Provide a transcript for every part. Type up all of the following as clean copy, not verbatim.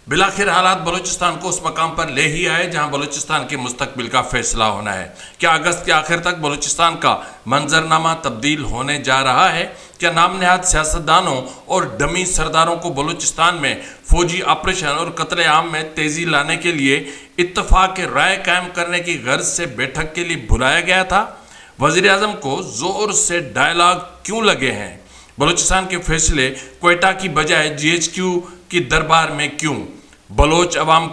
بالآخر حالات بلوچستان کو اس مقام پر لے ہی آئے جہاں بلوچستان کے مستقبل کا فیصلہ ہونا ہے۔ کیا اگست کے آخر تک بلوچستان کا منظرنامہ تبدیل ہونے جا رہا ہے؟ کیا نام نہاد سیاستدانوں اور ڈمی سرداروں کو بلوچستان میں فوجی آپریشن اور قتل عام میں تیزی لانے کے لیے اتفاق رائے قائم کرنے کی غرض سے بیٹھک کے لیے بلایا گیا تھا؟ وزیر اعظم کو زور سے ڈائیلاگ کیوں لگے ہیں؟ بلوچستان کے فیصلے کوئٹہ کی بجائے جی ایچ کیو کی دربار میں کیوں؟ بلوچ عوام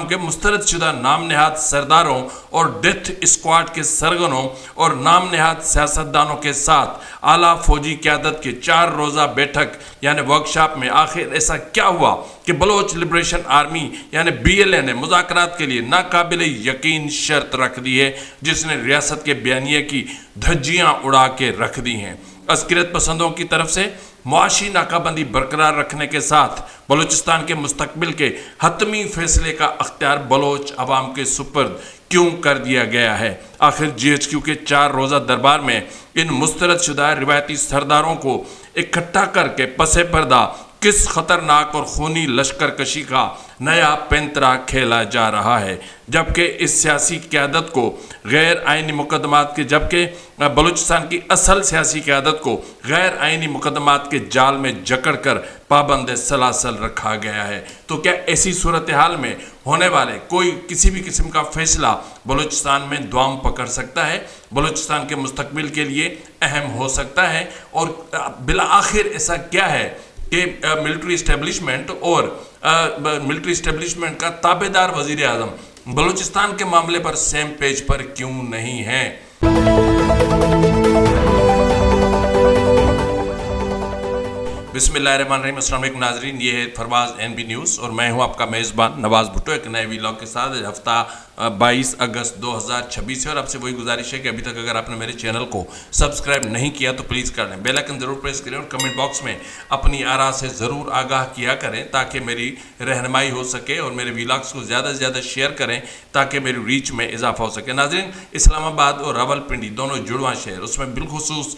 کے مسترد شدہ نام نہاد سرداروں اور ڈیتھ اسکواڈ کے سرگنوں اور نام نہاد سیاستدانوں کے ساتھ اعلیٰ فوجی قیادت کے 4 روزہ بیٹھک یعنی ورکشاپ میں آخر ایسا کیا ہوا کہ بلوچ لبریشن آرمی یعنی BLA نے مذاکرات کے لیے ناقابل یقین شرط رکھ دی ہے، جس نے ریاست کے بیانیے کی دھجیاں اڑا کے رکھ دی ہیں؟ عسکریت پسندوں کی طرف سے معاشی ناکہ بندی برقرار رکھنے کے ساتھ بلوچستان کے مستقبل کے حتمی فیصلے کا اختیار بلوچ عوام کے سپرد کیوں کر دیا گیا ہے؟ آخر جی ایچ کیو کے 4 روزہ دربار میں ان مسترد شدہ روایتی سرداروں کو اکٹھا کر کے پس پردہ کس خطرناک اور خونی لشکر کشی کا نیا پینترا کھیلا جا رہا ہے؟ جبکہ اس سیاسی قیادت کو غیر آئینی مقدمات کے بلوچستان کی اصل سیاسی قیادت کو غیر آئینی مقدمات کے جال میں جکڑ کر پابند سلاسل رکھا گیا ہے، تو کیا ایسی صورتحال میں ہونے والے کسی بھی قسم کا فیصلہ بلوچستان میں دوام پکڑ سکتا ہے، بلوچستان کے مستقبل کے لیے اہم ہو سکتا ہے؟ اور بالآخر ایسا کیا ہے کہ ملٹری اسٹیبلشمنٹ کا تابعدار وزیر اعظم بلوچستان کے معاملے پر سیم پیج پر کیوں نہیں ہیں؟ بسم اللہ الرحمن الرحیم۔ السلام علیکم ناظرین، یہ ہے فروز NB نیوز اور میں ہوں آپ کا میزبان نواز بھٹو، ایک نئے ویلاگ کے ساتھ۔ ہفتہ 22 اگست 2026 ہے اور آپ سے وہی گزارش ہے کہ ابھی تک اگر آپ نے میرے چینل کو سبسکرائب نہیں کیا تو پلیز کر لیں، بیل آئیکن ضرور پریس کریں اور کمنٹ باکس میں اپنی آراء سے ضرور آگاہ کیا کریں تاکہ میری رہنمائی ہو سکے، اور میرے ویلاگز کو زیادہ سے زیادہ شیئر کریں تاکہ میری ریچ میں اضافہ ہو سکے۔ ناظرین، اسلام آباد اور راولپنڈی دونوں جڑواں شہر، اس میں بالخصوص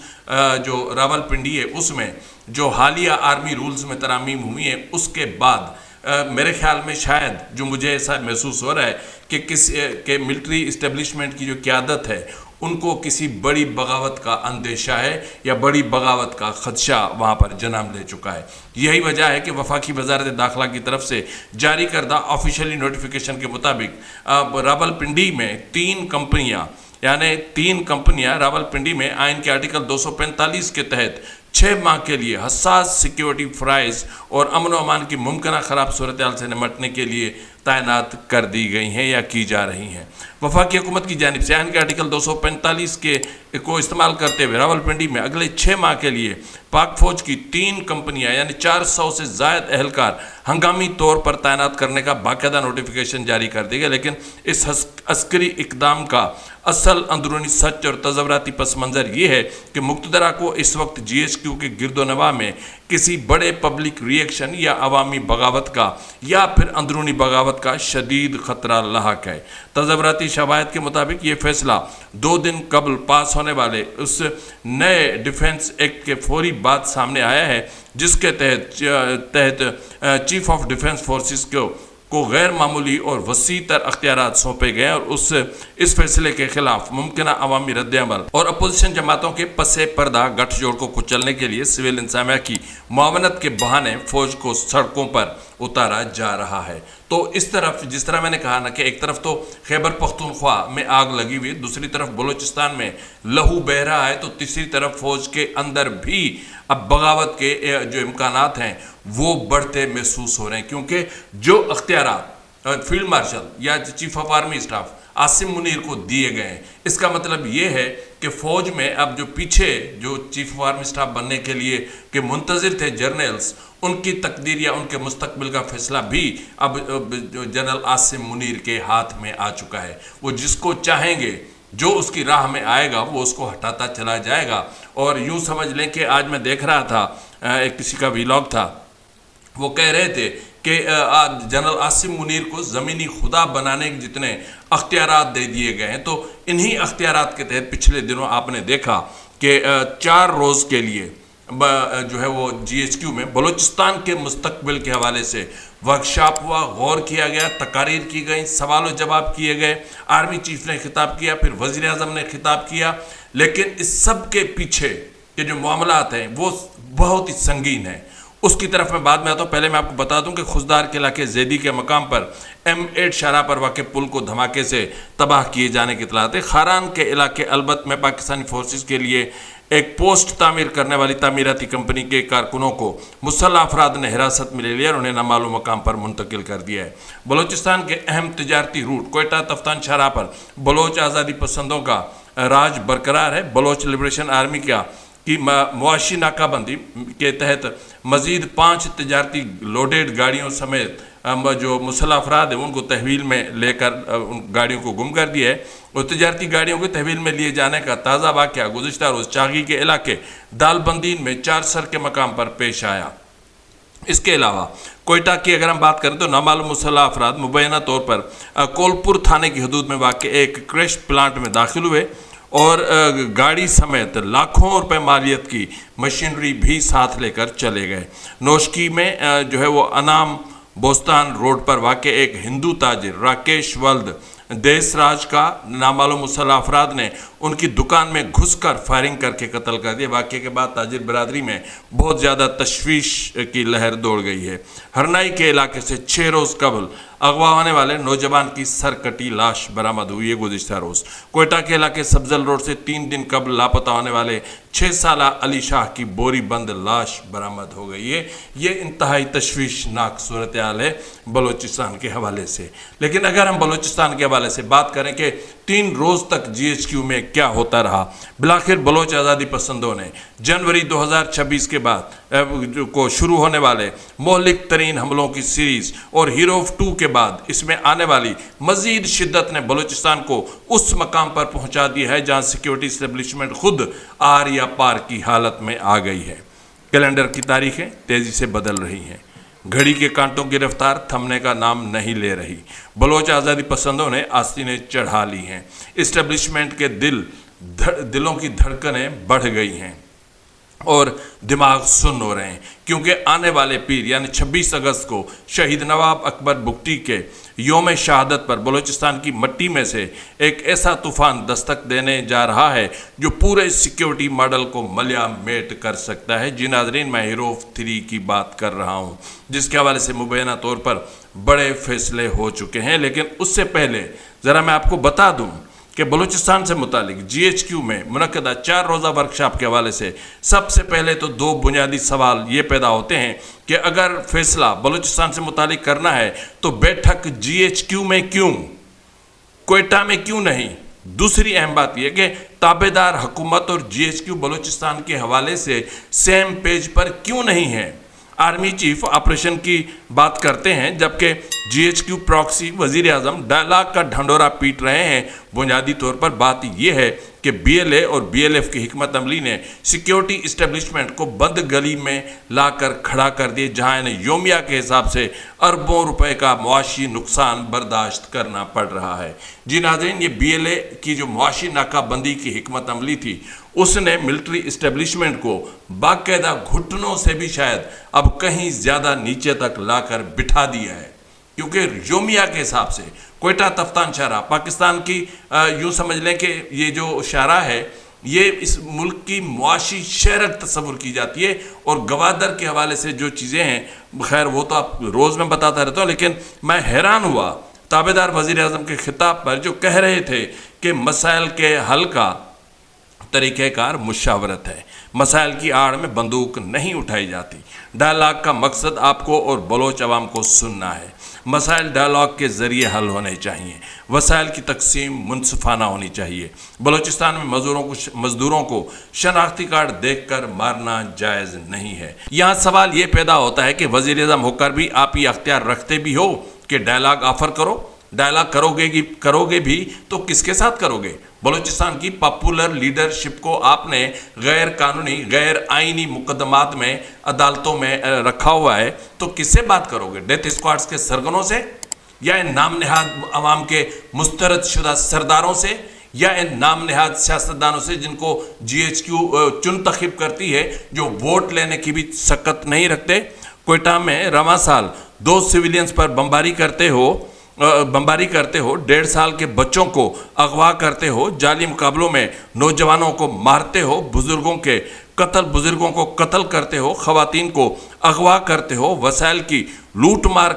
جو راولپنڈی ہے اس میں جو حالیہ آرمی رولز میں ترامیم ہوئی ہیں، اس کے بعد میرے خیال میں شاید جو مجھے ایسا محسوس ہو رہا ہے کہ ملٹری اسٹیبلشمنٹ کی جو قیادت ہے ان کو کسی بڑی بغاوت کا اندیشہ ہے یا بڑی بغاوت کا خدشہ وہاں پر جنم لے چکا ہے۔ یہی وجہ ہے کہ وفاقی وزارت داخلہ کی طرف سے جاری کردہ آفیشیلی نوٹیفیکیشن کے مطابق راولپنڈی میں 3 کمپنیاں راولپنڈی میں آئین کے آرٹیکل 245 کے تحت 6 ماہ کے لیے حساس سیکیورٹی فرائض اور امن و امان کی ممکنہ خراب صورتحال سے نمٹنے کے لیے تعینات کر دی گئی ہیں یا کی جا رہی ہیں۔ وفاقی حکومت کی جانب سے آئین کے آرٹیکل 245 کو استعمال کرتے ہوئے راولپنڈی میں اگلے 6 ماہ کے لیے پاک فوج کی 3 کمپنیاں یعنی 400 سے زائد اہلکار ہنگامی طور پر تعینات کرنے کا باقاعدہ نوٹیفیکیشن جاری کر دی گیا، لیکن اس عسکری اقدام کا اصل اندرونی سچ اور تصوراتی پس منظر یہ ہے کہ مقتدرہ کو اس وقت جی ایچ کیو کے گرد و نواح میں کسی بڑے پبلک ریئیکشن یا عوامی بغاوت کا یا پھر اندرونی بغاوت کا شدید خطرہ لاحق ہے۔ تصوراتی شواہد کے مطابق یہ فیصلہ 2 دن قبل پاس ہونے والے اس نئے ڈیفنس ایکٹ کے فوری بعد سامنے آیا ہے، جس کے تحت چیف آف ڈیفنس فورسز کو غیر معمولی اور وسیع تر اختیارات سونپے گئے، اور اس فیصلے کے خلاف ممکنہ عوامی رد عمل اور اپوزیشن جماعتوں کے پس پردہ گٹھ جوڑ کو کچلنے کے لیے سول انتظامیہ کی معاونت کے بہانے فوج کو سڑکوں پر اتارا جا رہا ہے۔ تو اس طرف جس طرح میں نے کہا نا کہ ایک طرف تو خیبر پختونخوا میں آگ لگی ہوئی، دوسری طرف بلوچستان میں لہو بہہ رہا ہے، تو تیسری طرف فوج کے اندر بھی اب بغاوت کے جو امکانات ہیں وہ بڑھتے محسوس ہو رہے ہیں، کیونکہ جو اختیارات فیلڈ مارشل یا chief of army staff Asim Munir کو دیے گئے ہیں، اس کا مطلب یہ ہے کہ فوج میں اب جو پیچھے جو چیف آف آرمی اسٹاف بننے کے لیے کہ منتظر تھے جرنلز، ان کی تقدیر یا ان کے مستقبل کا فیصلہ بھی اب جنرل عاصم منیر کے ہاتھ میں آ چکا ہے۔ وہ جس کو چاہیں گے، جو اس کی راہ میں آئے گا وہ اس کو ہٹاتا چلا جائے گا۔ اور یوں سمجھ لیں کہ آج میں دیکھ رہا تھا ایک کسی کا ویلاگ تھا، وہ کہہ رہے تھے کہ جنرل عاصم منیر کو زمینی خدا بنانے کے جتنے اختیارات دے دیے گئے ہیں، تو انہی اختیارات کے تحت پچھلے دنوں آپ نے دیکھا کہ 4 روز کے لیے جو ہے وہ GHQ میں بلوچستان کے مستقبل کے حوالے سے ورکشاپ ہوا، غور کیا گیا، تقاریر کی گئیں، سوال و جواب کیے گئے، آرمی چیف نے خطاب کیا، پھر وزیر اعظم نے خطاب کیا. لیکن اس سب کے پیچھے کے جو معاملات ہیں وہ بہت ہی سنگین ہیں. اس کی طرف میں بعد میں آتا ہوں. پہلے میں آپ کو بتا دوں کہ خزدار کے علاقے زیدی کے مقام پر M8 شاہراہ پر واقع پل کو دھماکے سے تباہ کیے جانے کی اطلاعات ہے. خاران کے علاقے البت میں پاکستانی فورسز کے لیے ایک پوسٹ تعمیر کرنے والی تعمیراتی کمپنی کے کارکنوں کو مسلح افراد نے حراست میں لے لیا اور انہیں نامعلوم مقام پر منتقل کر دیا ہے. بلوچستان کے اہم تجارتی روٹ کوئٹہ تفتان شاہراہ پر بلوچ آزادی پسندوں کا راج برقرار ہے. بلوچ لبریشن آرمی کی معاشی ناکہ بندی کے تحت مزید 5 تجارتی لوڈیڈ گاڑیوں سمیت جو مسلح افراد ہیں ان کو تحویل میں لے کر ان گاڑیوں کو گم کر دیا ہے. اور تجارتی گاڑیوں کو تحویل میں لیے جانے کا تازہ واقعہ گزشتہ روز چاغی کے علاقے دال بندین میں 4 سر کے مقام پر پیش آیا. اس کے علاوہ کوئٹہ کی اگر ہم بات کریں تو نامعلوم مسلح افراد مبینہ طور پر کولپور تھانے کی حدود میں واقع ایک کریش پلانٹ میں داخل ہوئے اور گاڑی سمیت لاکھوں روپے مالیت کی مشینری بھی ساتھ لے کر چلے گئے. نوشکی میں جو ہے وہ انام بوستان روڈ پر واقع ایک ہندو تاجر راکیش ولد دیس راج کا نامعلوم مسلح افراد نے ان کی دکان میں گھس کر فائرنگ کر کے قتل کر دیا. واقعے کے بعد تاجر برادری میں بہت زیادہ تشویش کی لہر دوڑ گئی ہے. ہرنائی کے علاقے سے 6 روز قبل اغوا ہونے والے نوجوان کی سر کٹی لاش برآمد ہوئی ہے گزشتہ روز. کوئٹہ کے علاقے سبزل روڈ سے 3 دن قبل لاپتہ ہونے والے 6 سالہ علی شاہ کی بوری بند لاش برآمد ہو گئی ہے. یہ انتہائی تشویشناک صورتحال ہے بلوچستان کے حوالے سے. لیکن اگر ہم بلوچستان کے حوالے سے بات کریں کہ 3 روز تک GHQ میں کیا ہوتا رہا، بالآخر بلوچ آزادی پسندوں نے جنوری 2026 کے بعد کو شروع ہونے والے مہلک ترین حملوں کی سیریز اور ہیروف 2 کے بعد اس میں آنے والی مزید شدت نے بلوچستان کو اس مقام پر پہنچا دیا ہے جہاں سیکیورٹی اسٹیبلشمنٹ خود آر یا پار کی حالت میں آ گئی ہے. کیلنڈر کی تاریخیں تیزی سے بدل رہی ہیں، گھڑی کے کانٹوں کی رفتار تھمنے کا نام نہیں لے رہی. بلوچ آزادی پسندوں نے آستینیں چڑھا لی ہیں. اسٹیبلشمنٹ کے دلوں کی دھڑکنیں بڑھ گئی ہیں اور دماغ سن ہو رہے ہیں، کیونکہ آنے والے پیر یعنی 26 اگست کو شہید نواب اکبر بگٹی کے یوم شہادت پر بلوچستان کی مٹی میں سے ایک ایسا طوفان دستک دینے جا رہا ہے جو پورے سیکیورٹی ماڈل کو ملیا میٹ کر سکتا ہے. جی ناظرین، میں ہیروف 3 کی بات کر رہا ہوں جس کے حوالے سے مبینہ طور پر بڑے فیصلے ہو چکے ہیں. لیکن اس سے پہلے ذرا میں آپ کو بتا دوں کہ بلوچستان سے متعلق GHQ میں منعقدہ 4 روزہ ورکشاپ کے حوالے سے سب سے پہلے تو 2 بنیادی سوال یہ پیدا ہوتے ہیں کہ اگر فیصلہ بلوچستان سے متعلق کرنا ہے تو بیٹھک GHQ میں کیوں، کوئٹہ میں کیوں نہیں؟ دوسری اہم بات یہ کہ تابع دار حکومت اور GHQ بلوچستان کے حوالے سے سیم پیج پر کیوں نہیں ہے؟ آرمی چیف آپریشن کی بات کرتے ہیں جبکہ GHQ پراکسی وزیر اعظم ڈائلاگ کا ڈھنڈورا پیٹ رہے ہیں. بنیادی طور پر بات یہ ہے کہ BLA اور BLF کی حکمت عملی نے سیکیورٹی اسٹیبلشمنٹ کو بند گلی میں لا کر کھڑا کر دیے جہاں انہیں یومیہ کے حساب سے اربوں روپے کا معاشی نقصان برداشت کرنا پڑ رہا ہے. جی ناظرین، یہ BLA کی جو معاشی ناکہ بندی کی حکمت عملی تھی اس نے ملٹری اسٹیبلشمنٹ کو باقاعدہ گھٹنوں سے بھی شاید اب کہیں زیادہ نیچے تک لا کر بٹھا دیا ہے، کیونکہ یومیہ کے حساب سے کوئٹہ تفتان شاہراہ پاکستان کی یوں سمجھ لیں کہ یہ جو شاہراہ ہے یہ اس ملک کی معاشی شہرت تصور کی جاتی ہے. اور گوادر کے حوالے سے جو چیزیں ہیں خیر وہ تو آپ روز میں بتاتا رہتا ہوں، لیکن میں حیران ہوا تابع دار وزیر اعظم کے خطاب پر جو کہہ رہے تھے کہ مسائل کے حل کا طریقہ کار مشاورت ہے، مسائل کی آڑ میں بندوق نہیں اٹھائی جاتی. ڈائلاگ کا مقصد آپ کو اور بلوچ عوام کو سننا ہے. مسائل ڈائلاگ کے ذریعے حل ہونے چاہیے. وسائل کی تقسیم منصفانہ ہونی چاہیے. بلوچستان میں مزدوروں کو شناختی کارڈ دیکھ کر مارنا جائز نہیں ہے. یہاں سوال یہ پیدا ہوتا ہے کہ وزیر اعظم ہو کر بھی آپ یہ اختیار رکھتے بھی ہو کہ ڈائلاگ آفر کرو، ڈائلاگ کرو گے بھی تو کس کے ساتھ کرو گے؟ بلوچستان کی پاپولر لیڈرشپ کو آپ نے غیر قانونی غیر آئینی مقدمات میں عدالتوں میں رکھا ہوا ہے تو کس سے بات کرو گے؟ ڈیتھ اسکواڈز کے سرگنوں سے، یا ان نام نہاد عوام کے مسترد شدہ سرداروں سے، یا ان نام نہاد سیاستدانوں سے جن کو جی ایچ کیو چنتخب کرتی ہے، جو ووٹ لینے کی بھی سکت نہیں رکھتے؟ کوئٹہ میں رواں سال 2 سویلینز پر بمباری کرتے ہو، 1.5 سال کے بچوں کو اغوا کرتے ہو، جعلی مقابلوں میں نوجوانوں کو مارتے ہو، بزرگوں کو قتل کرتے ہو، خواتین کو اغوا کرتے ہو، وسائل کی لوٹ مار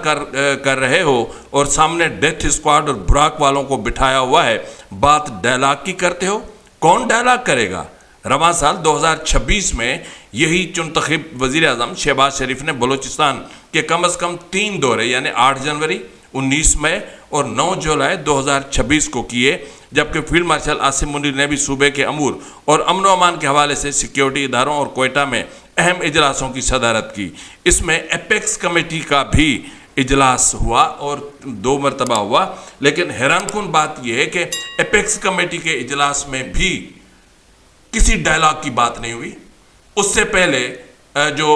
کر رہے ہو، اور سامنے ڈیتھ اسکواڈ اور براک والوں کو بٹھایا ہوا ہے، بات ڈائلاگ کی کرتے ہو؟ کون ڈائلاگ کرے گا؟ رواں سال 2026 میں یہی چنتخب وزیر اعظم شہباز شریف نے بلوچستان کے کم از کم 3 دورے یعنی 8 جنوری، 19 مئی اور 9 جولائی 2026 کو کیے، جبکہ فیلڈ مارشل عاصم منیر نے بھی صوبے کے امور اور امن و امان کے حوالے سے سیکیورٹی اداروں اور کوئٹہ میں اہم اجلاسوں کی صدارت کی۔ اس میں ایپیکس کمیٹی کا بھی اجلاس ہوا اور 2 مرتبہ ہوا، لیکن حیران کن بات یہ ہے کہ ایپیکس کمیٹی کے اجلاس میں بھی کسی ڈائلاگ کی بات نہیں ہوئی۔ اس سے پہلے جو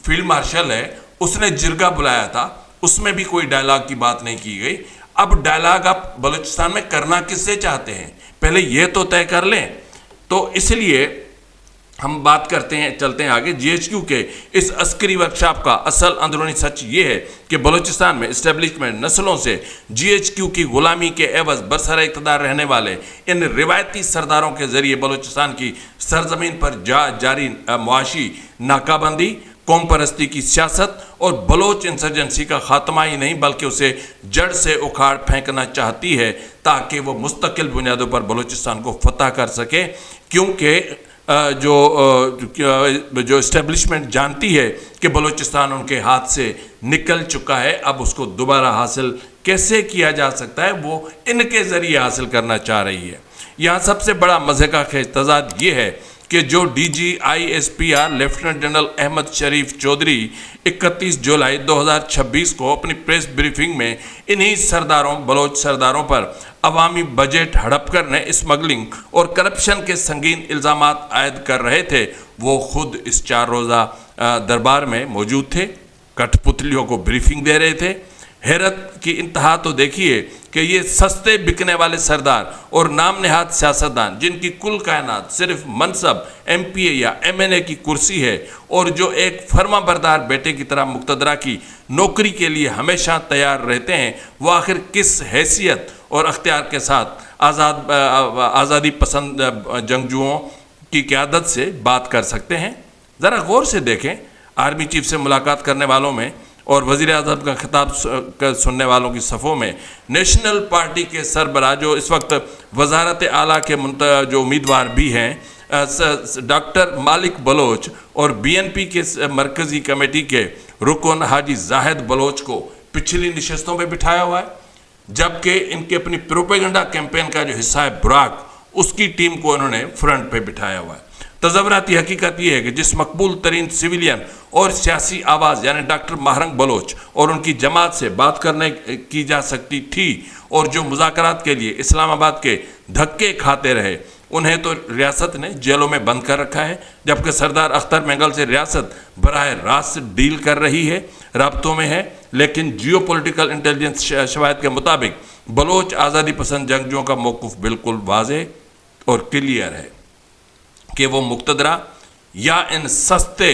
فیلڈ مارشل ہے اس نے جرگہ بلایا تھا، اس میں بھی کوئی ڈائلاگ کی بات نہیں کی گئی۔ اب ڈائلاگ آپ بلوچستان میں کرنا کس سے چاہتے ہیں؟ پہلے یہ تو طے کر لیں۔ تو اس لیے ہم بات کرتے ہیں، چلتے ہیں آگے۔ جی ایچ کیو کے اس عسکری ورکشاپ کا اصل اندرونی سچ یہ ہے کہ بلوچستان میں اسٹیبلشمنٹ نسلوں سے جی ایچ کیو کی غلامی کے عوض برسر اقتدار رہنے والے ان روایتی سرداروں کے ذریعے بلوچستان کی سرزمین پر جاری معاشی ناکہ بندی، قوم پرستی کی سیاست اور بلوچ انسرجنسی کا خاتمہ ہی نہیں بلکہ اسے جڑ سے اکھاڑ پھینکنا چاہتی ہے، تاکہ وہ مستقل بنیادوں پر بلوچستان کو فتح کر سکے، کیونکہ جو اسٹیبلشمنٹ جانتی ہے کہ بلوچستان ان کے ہاتھ سے نکل چکا ہے، اب اس کو دوبارہ حاصل کیسے کیا جا سکتا ہے وہ ان کے ذریعے حاصل کرنا چاہ رہی ہے۔ یہاں سب سے بڑا مزے کا خیز تضاد یہ ہے کہ جو D G I S P R lieutenant general Ahmed Sharif Chaudhry 31 جولائی 2026 کو اپنی پریس بریفنگ میں انہی بلوچ سرداروں پر عوامی بجٹ ہڑپ کرنے، اسمگلنگ اور کرپشن کے سنگین الزامات عائد کر رہے تھے، وہ خود اس 4 روزہ دربار میں موجود تھے، کٹھ پتلیوں کو بریفنگ دے رہے تھے۔ حیرت کی انتہا تو دیکھیے کہ یہ سستے بکنے والے سردار اور نام نہاد سیاستدان جن کی کل کائنات صرف منصب ایم پی اے یا ایم این اے کی کرسی ہے، اور جو ایک فرما بردار بیٹے کی طرح مقتدرہ کی نوکری کے لیے ہمیشہ تیار رہتے ہیں، وہ آخر کس حیثیت اور اختیار کے ساتھ آزادی پسند جنگجوؤں کی قیادت سے بات کر سکتے ہیں؟ ذرا غور سے دیکھیں۔ آرمی چیف سے ملاقات کرنے والوں میں اور وزیر اعظم کا خطاب سننے والوں کی صفوں میں نیشنل پارٹی کے سربراہ جو اس وقت وزارت اعلیٰ کے جو امیدوار بھی ہیں، ڈاکٹر مالک بلوچ، اور بی این پی کے مرکزی کمیٹی کے رکن حاجی زاہد بلوچ کو پچھلی نشستوں پہ بٹھایا ہوا ہے، جبکہ ان کے اپنی پروپیگنڈا کیمپین کا جو حصہ ہے براک، اس کی ٹیم کو انہوں نے فرنٹ پہ بٹھایا ہوا ہے۔ تصوراتی حقیقت یہ ہے کہ جس مقبول ترین سویلین اور سیاسی آواز یعنی ڈاکٹر مہرنگ بلوچ اور ان کی جماعت سے بات کرنے کی جا سکتی تھی، اور جو مذاکرات کے لیے اسلام آباد کے دھکے کھاتے رہے، انہیں تو ریاست نے جیلوں میں بند کر رکھا ہے، جبکہ سردار اختر مینگل سے ریاست براہ راست ڈیل کر رہی ہے، رابطوں میں ہے۔ لیکن جیو پولیٹیکل انٹیلیجنس شواہد کے مطابق بلوچ آزادی پسند جنگجوؤں کا موقف بالکل واضح اور کلیئر ہے کہ وہ مقتدرہ یا ان سستے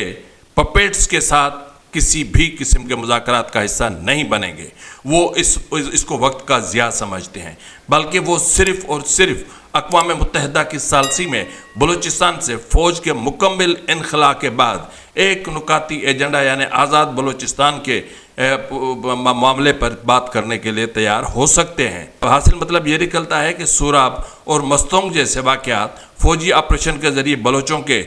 پپیٹس کے ساتھ کسی بھی قسم کے مذاکرات کا حصہ نہیں بنیں گے۔ وہ اس کو وقت کا ضیاع سمجھتے ہیں، بلکہ وہ صرف اور صرف اقوام متحدہ کی ثالثی میں بلوچستان سے فوج کے مکمل انخلاء کے بعد ایک نکاتی ایجنڈا یعنی آزاد بلوچستان کے معاملے پر بات کرنے کے لیے تیار ہو سکتے ہیں۔ حاصل مطلب یہ نکلتا ہے کہ سوراب اور مستونگ جیسے واقعات فوجی آپریشن کے ذریعے بلوچوں کے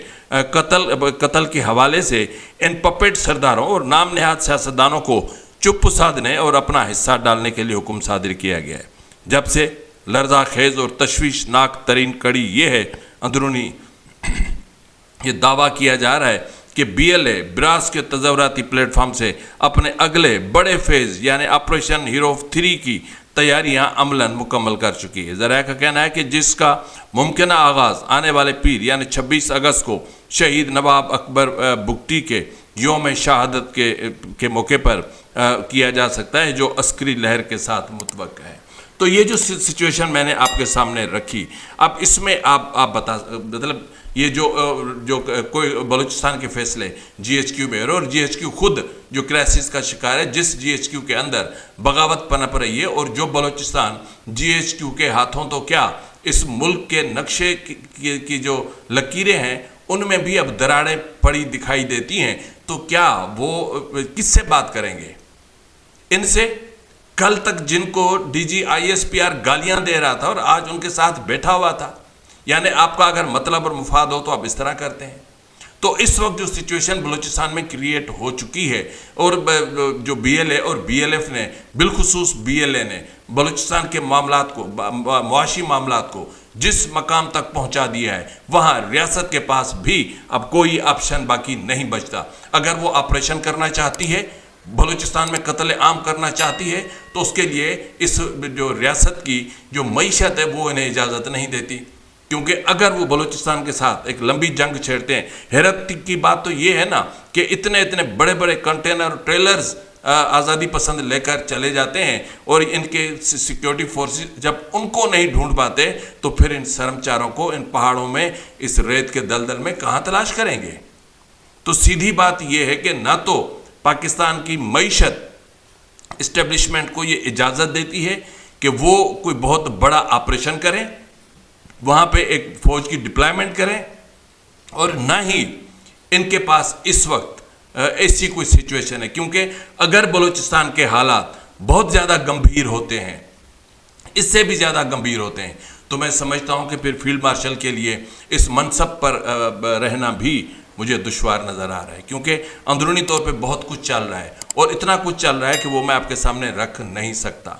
قتل کے حوالے سے ان پپیٹ سرداروں اور نام نہاد سیاستدانوں کو چپ سادھنے اور اپنا حصہ ڈالنے کے لیے حکم صادر کیا گیا ہے۔ جب سے لرزہ خیز اور تشویشناک ترین کڑی یہ ہے، اندرونی یہ دعویٰ کیا جا رہا ہے کہ بی ایل اے براس کے تظاہراتی پلیٹ فارم سے اپنے اگلے بڑے فیز یعنی آپریشن ہیرو 3 کی تیاریاں عملاً مکمل کر چکی ہے۔ ذرائع کا کہنا ہے کہ جس کا ممکنہ آغاز آنے والے پیر یعنی 26 اگست کو شہید نواب اکبر بگٹی کے یوم شہادت کے موقع پر کیا جا سکتا ہے، جو عسکری لہر کے ساتھ متوقع ہے۔ تو یہ جو سچویشن میں نے آپ کے سامنے رکھی، اب اس میں آپ بتا مطلب یہ جو کوئی بلوچستان کے فیصلے جی ایچ کیو میں اور جی ایچ کیو خود جو کرائسس کا شکار ہے، جس جی ایچ کیو کے اندر بغاوت پنپ رہی ہے، اور جو بلوچستان جی ایچ کیو کے ہاتھوں تو کیا اس ملک کے نقشے کی جو لکیریں ہیں ان میں بھی اب دراڑیں پڑی دکھائی دیتی ہیں، تو کیا وہ کس سے بات کریں گے؟ ان سے کل تک جن کو D G I S P R گالیاں دے رہا تھا اور آج ان کے ساتھ بیٹھا ہوا تھا، یعنی آپ کا اگر مطلب اور مفاد ہو تو آپ اس طرح کرتے ہیں۔ تو اس وقت جو سچویشن بلوچستان میں کریٹ ہو چکی ہے، اور جو بی ایل اے اور بی ایل ایف نے، بالخصوص بی ایل اے نے بلوچستان کے معاملات کو، معاشی معاملات کو جس مقام تک پہنچا دیا ہے، وہاں ریاست کے پاس بھی اب کوئی آپشن باقی نہیں بچتا۔ اگر وہ آپریشن کرنا چاہتی ہے، بلوچستان میں قتل عام کرنا چاہتی ہے، تو اس کے لیے اس جو ریاست کی جو معیشت ہے وہ انہیں اجازت نہیں دیتی، کیونکہ اگر وہ بلوچستان کے ساتھ ایک لمبی جنگ چھیڑتے ہیں۔ حیرت کی بات تو یہ ہے نا کہ اتنے بڑے بڑے کنٹینر ٹریلرز آزادی پسند لے کر چلے جاتے ہیں، اور ان کے سیکیورٹی فورسز جب ان کو نہیں ڈھونڈ پاتے تو پھر ان شرمچاروں کو ان پہاڑوں میں اس ریت کے دلدل میں کہاں تلاش کریں گے؟ تو سیدھی بات یہ ہے کہ نہ تو پاکستان کی معیشت اسٹیبلشمنٹ کو یہ اجازت دیتی ہے کہ وہ کوئی بہت بڑا آپریشن کریں، وہاں پہ ایک فوج کی ڈپلائمنٹ کریں، اور نہ ہی ان کے پاس اس وقت ایسی کوئی سچویشن ہے، کیونکہ اگر بلوچستان کے حالات بہت زیادہ گمبھیر ہوتے ہیں، اس سے بھی زیادہ گمبھیر ہوتے ہیں، تو میں سمجھتا ہوں کہ پھر فیلڈ مارشل کے لیے اس منصب پر رہنا بھی مجھے دشوار نظر آ رہا ہے، کیونکہ اندرونی طور پہ بہت کچھ چل رہا ہے، اور اتنا کچھ چل رہا ہے کہ وہ میں آپ کے سامنے رکھ نہیں سکتا۔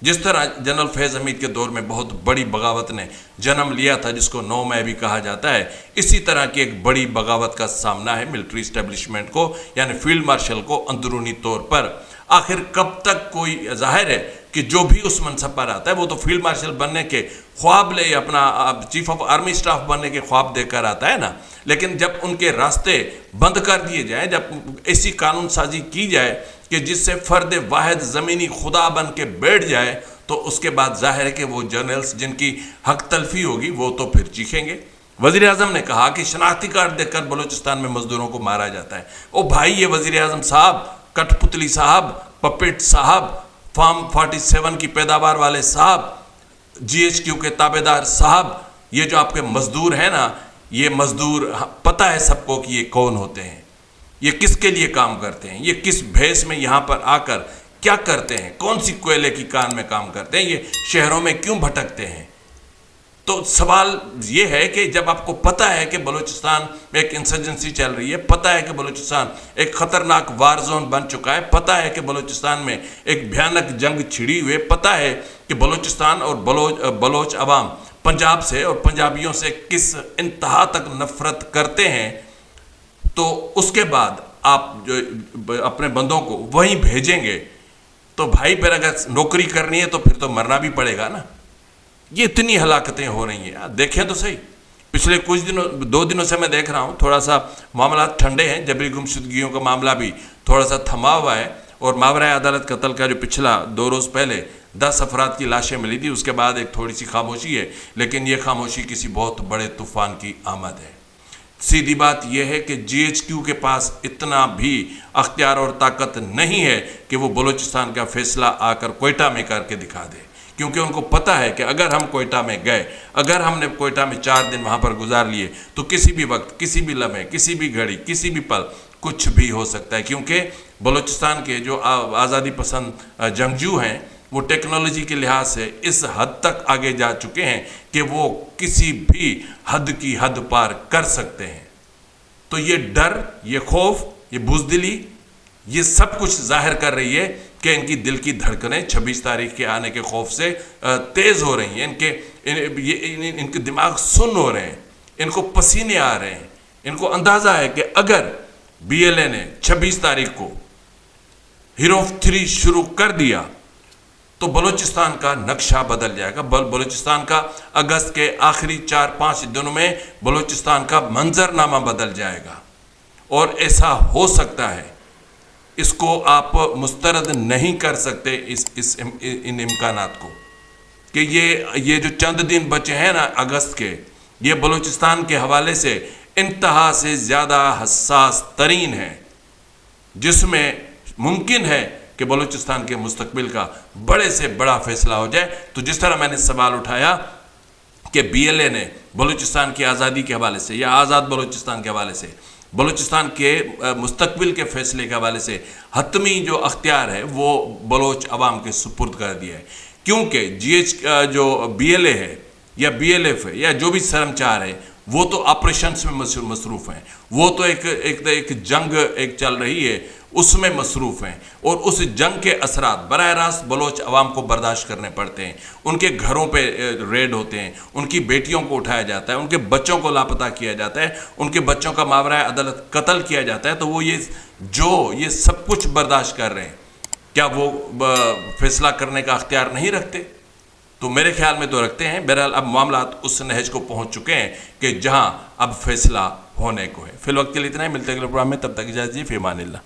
جس طرح جنرل فیض حمید کے دور میں بہت بڑی بغاوت نے جنم لیا تھا، جس کو 9 مئی بھی کہا جاتا ہے، اسی طرح کی ایک بڑی بغاوت کا سامنا ہے ملٹری اسٹیبلشمنٹ کو، یعنی فیلڈ مارشل کو اندرونی طور پر۔ آخر کب تک کوئی ظاہر ہے کہ جو بھی اس منصب پر آتا ہے وہ تو فیلڈ مارشل بننے کے خواب لے، اپنا چیف آف آرمی اسٹاف بننے کے خواب دے کر آتا ہے نا، لیکن جب ان کے راستے بند کر دیے جائیں، جب ایسی قانون سازی کی جائے کہ جس سے فرد واحد زمینی خدا بن کے بیٹھ جائے، تو اس کے بعد ظاہر ہے کہ وہ جنرلز جن کی حق تلفی ہوگی وہ تو پھر چیخیں گے۔ وزیر اعظم نے کہا کہ شناختی کارڈ دے کر بلوچستان میں مزدوروں کو مارا جاتا ہے۔ او بھائی، یہ وزیر اعظم صاحب، کٹ پتلی صاحب، پپٹ صاحب، فارم 47 کی پیداوار والے صاحب، جی ایچ کیو کے تابعدار صاحب، یہ جو آپ کے مزدور ہیں نا، یہ مزدور پتہ ہے سب کو کہ یہ کون ہوتے ہیں، یہ کس کے لیے کام کرتے ہیں، یہ کس بھیس میں یہاں پر آ کر کیا کرتے ہیں، کون سی کوئلے کی کان میں کام کرتے ہیں، یہ شہروں میں کیوں بھٹکتے ہیں۔ تو سوال یہ ہے کہ جب آپ کو پتہ ہے کہ بلوچستان میں ایک انسرجنسی چل رہی ہے، پتہ ہے کہ بلوچستان ایک خطرناک وار زون بن چکا ہے، پتہ ہے کہ بلوچستان میں ایک بھیانک جنگ چھڑی ہوئے، پتہ ہے کہ بلوچستان اور بلوچ عوام پنجاب سے اور پنجابیوں سے کس انتہا تک نفرت کرتے ہیں، تو اس کے بعد آپ جو اپنے بندوں کو وہیں بھیجیں گے، تو بھائی پھر اگر نوکری کرنی ہے تو پھر تو مرنا بھی پڑے گا نا۔ یہ اتنی ہلاکتیں ہو رہی ہیں، دیکھیں تو صحیح، پچھلے کچھ دنوں 2 دنوں سے میں دیکھ رہا ہوں، تھوڑا سا معاملات ٹھنڈے ہیں، جبری گمشدگیوں کا معاملہ بھی تھوڑا سا تھما ہوا ہے، اور ماورائے عدالت قتل کا جو پچھلا 2 روز پہلے 10 افراد کی لاشیں ملی تھی، اس کے بعد ایک تھوڑی سی خاموشی ہے، لیکن یہ خاموشی کسی بہت بڑے طوفان کی آمد ہے۔ سیدھی بات یہ ہے کہ جی ایچ کیو کے پاس اتنا بھی اختیار اور طاقت نہیں ہے کہ وہ بلوچستان کا فیصلہ آ کر کوئٹہ میں کر کے دکھا دے، کیونکہ ان کو پتہ ہے کہ اگر ہم کوئٹہ میں گئے، اگر ہم نے کوئٹہ میں 4 دن وہاں پر گزار لیے، تو کسی بھی وقت، کسی بھی لمحے، کسی بھی گھڑی، کسی بھی پل کچھ بھی ہو سکتا ہے، کیونکہ بلوچستان کے جو آزادی پسند جنگجو ہیں وہ ٹیکنالوجی کے لحاظ سے اس حد تک آگے جا چکے ہیں کہ وہ کسی بھی حد کی حد پار کر سکتے ہیں۔ تو یہ ڈر، یہ خوف، یہ بزدلی، یہ سب کچھ ظاہر کر رہی ہے کہ ان کی دل کی دھڑکنیں 26 تاریخ کے آنے کے خوف سے تیز ہو رہی ہیں، ان کے دماغ سن ہو رہے ہیں، ان کو پسینے آ رہے ہیں، ان کو اندازہ ہے کہ اگر بی ایل اے نے 26 تاریخ کو ہیروف 3 شروع کر دیا تو بلوچستان کا نقشہ بدل جائے گا، بلوچستان کا اگست کے آخری 4-5 دنوں میں بلوچستان کا منظرنامہ بدل جائے گا، اور ایسا ہو سکتا ہے، اس کو آپ مسترد نہیں کر سکتے ان امکانات کو۔ کہ یہ جو چند دن بچے ہیں نا اگست کے، یہ بلوچستان کے حوالے سے انتہا سے زیادہ حساس ترین ہے، جس میں ممکن ہے کہ بلوچستان کے مستقبل کا بڑے سے بڑا فیصلہ ہو جائے۔ تو جس طرح میں نے سوال اٹھایا کہ بی ایل اے نے بلوچستان کی آزادی کے حوالے سے یا آزاد بلوچستان کے حوالے سے، بلوچستان کے مستقبل کے فیصلے کے حوالے سے حتمی جو اختیار ہے وہ بلوچ عوام کے سپرد کر دیا ہے، کیونکہ جو بی ایل اے ہے یا بی ایل ایف ہے یا جو بھی سرمچار ہے، وہ تو آپریشنز میں مصروف ہیں، وہ تو ایک جنگ ایک چل رہی ہے اس میں مصروف ہیں، اور اس جنگ کے اثرات براہ راست بلوچ عوام کو برداشت کرنے پڑتے ہیں۔ ان کے گھروں پہ ریڈ ہوتے ہیں، ان کی بیٹیوں کو اٹھایا جاتا ہے، ان کے بچوں کو لاپتہ کیا جاتا ہے، ان کے بچوں کا ماورائے عدالت قتل کیا جاتا ہے، تو وہ یہ سب کچھ برداشت کر رہے ہیں، کیا وہ فیصلہ کرنے کا اختیار نہیں رکھتے؟ تو میرے خیال میں تو رکھتے ہیں۔ بہرحال اب معاملات اس نہج کو پہنچ چکے ہیں کہ جہاں اب فیصلہ ہونے کو ہے۔ فی الوقت کے لیے اتنا ہی، ملتے ہیں اگلے پروگرام میں، تب تک اجازت دیجیے، فی امان اللہ۔